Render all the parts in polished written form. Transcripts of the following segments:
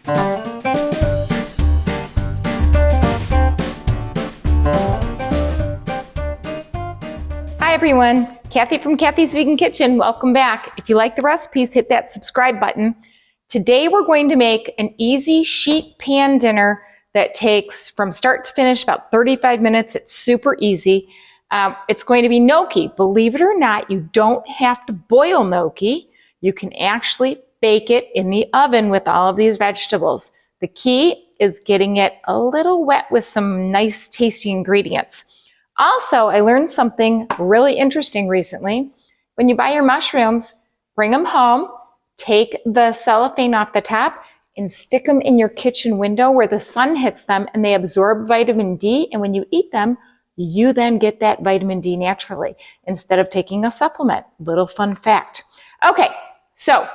Hi everyone, Kathy from Kathy's Vegan Kitchen. Welcome back. If you like the recipes, hit that subscribe button. Today we're going to make an easy sheet pan dinner that takes from start to finish about 35 minutes. It's super easy. It's going to be gnocchi. Believe it or not, you don't have to boil gnocchi. You can actually bake it in the oven with all of these vegetables. The key is getting it a little wet with some nice tasty ingredients. Also, I learned something really interesting recently. When you buy your mushrooms, bring them home, take the cellophane off the top, and stick them in your kitchen window where the sun hits them and they absorb vitamin D. And when you eat them, you then get that vitamin D naturally instead of taking a supplement. Little fun fact. Okay, so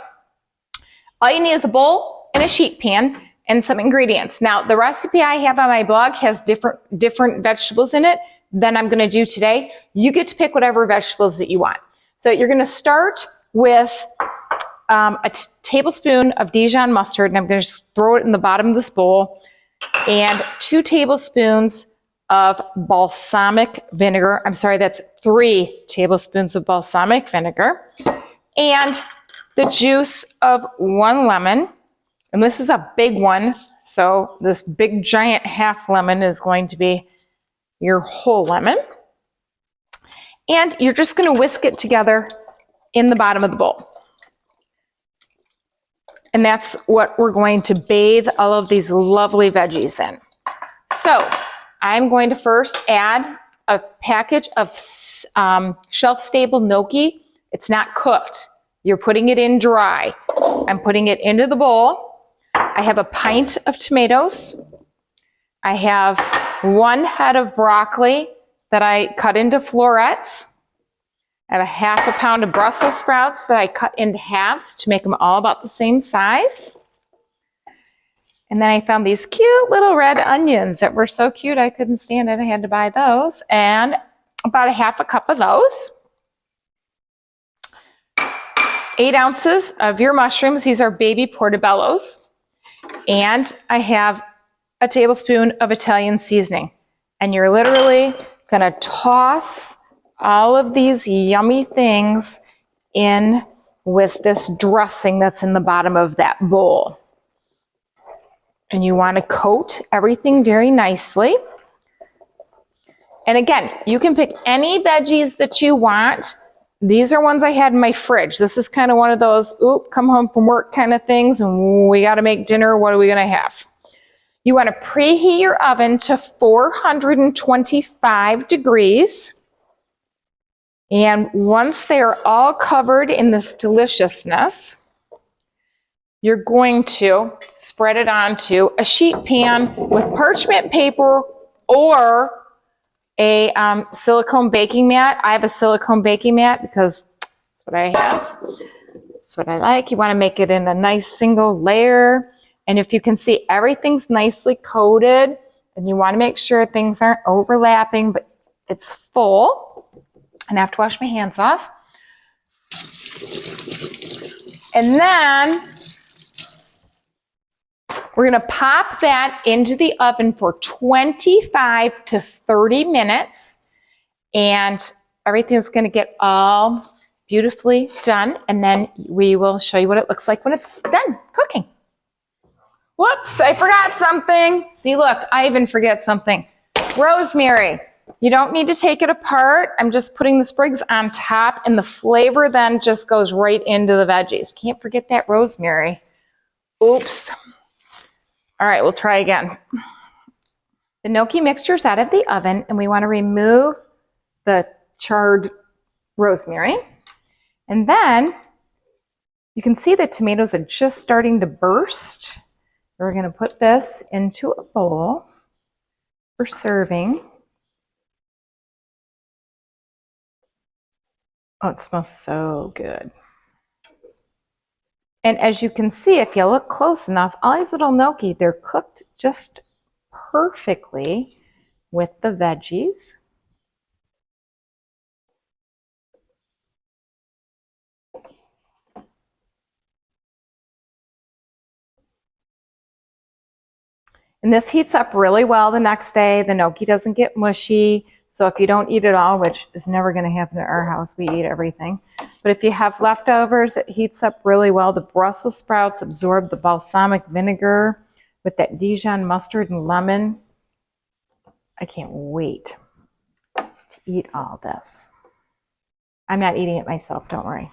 all you need is a bowl and a sheet pan and some ingredients. Now, the recipe I have on my blog has different vegetables in it than I'm going to do today. You get to pick whatever vegetables that you want. So you're going to start with a tablespoon of Dijon mustard, and I'm going to just throw it in the bottom of this bowl, and 2 tablespoons of balsamic vinegar. I'm sorry, that's 3 tablespoons of balsamic vinegar, and the juice of 1 lemon. And this is a big one, so this big giant half lemon is going to be your whole lemon. And you're just going to whisk it together in the bottom of the bowl. And that's what we're going to bathe all of these lovely veggies in. So I'm going to first add a package of shelf-stable gnocchi. It's not cooked. You're putting it in dry. I'm putting it into the bowl. I have a pint of tomatoes. I have 1 head of broccoli that I cut into florets. I have a half a pound of Brussels sprouts that I cut into halves to make them all about the same size. And then I found these cute little red onions that were so cute I couldn't stand it. I had to buy those. And about a half a cup of those. 8 ounces of your mushrooms. These are baby portobellos. And I have a tablespoon of Italian seasoning. And you're literally going to toss all of these yummy things in with this dressing that's in the bottom of that bowl. And you want to coat everything very nicely. And again, you can pick any veggies that you want. These are ones I had in my fridge. This is kind of one of those, come home from work kind of things, and we got to make dinner. What are we going to have? You want to preheat your oven to 425 degrees. And once they are all covered in this deliciousness, you're going to spread it onto a sheet pan with parchment paper or a silicone baking mat. I have a silicone baking mat because that's what I have. That's what I like. You want to make it in a nice single layer. And if you can see, everything's nicely coated, and you want to make sure things aren't overlapping, but it's full. And I have to wash my hands off. And then we're going to pop that into the oven for 25 to 30 minutes. And everything's going to get all beautifully done. And then we will show you what it looks like when it's done cooking. Whoops, I forgot something. See, look, I even forget something. Rosemary. You don't need to take it apart. I'm just putting the sprigs on top, and the flavor then just goes right into the veggies. Can't forget that rosemary. Oops. All right, we'll try again. The gnocchi mixture's out of the oven, and we want to remove the charred rosemary. And then you can see the tomatoes are just starting to burst. We're going to put this into a bowl for serving. Oh, it smells so good. And as you can see, if you look close enough, all these little gnocchi, they're cooked just perfectly with the veggies. And this heats up really well the next day. The gnocchi doesn't get mushy. So if you don't eat it all, which is never going to happen at our house, we eat everything. But if you have leftovers, it heats up really well. The Brussels sprouts absorb the balsamic vinegar with that Dijon mustard and lemon. I can't wait to eat all this. I'm not eating it myself, don't worry.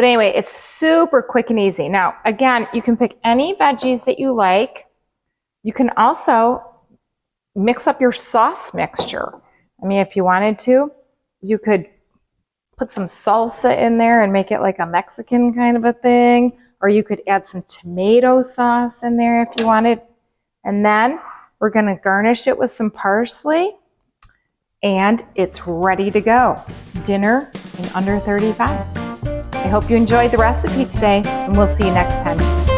But anyway, it's super quick and easy. Now, again, you can pick any veggies that you like. You can also mix up your sauce mixture. I mean, if you wanted to, you could put some salsa in there and make it like a Mexican kind of a thing. Or you could add some tomato sauce in there if you wanted. And then we're going to garnish it with some parsley. And it's ready to go. Dinner in under 35. I hope you enjoyed the recipe today, and we'll see you next time.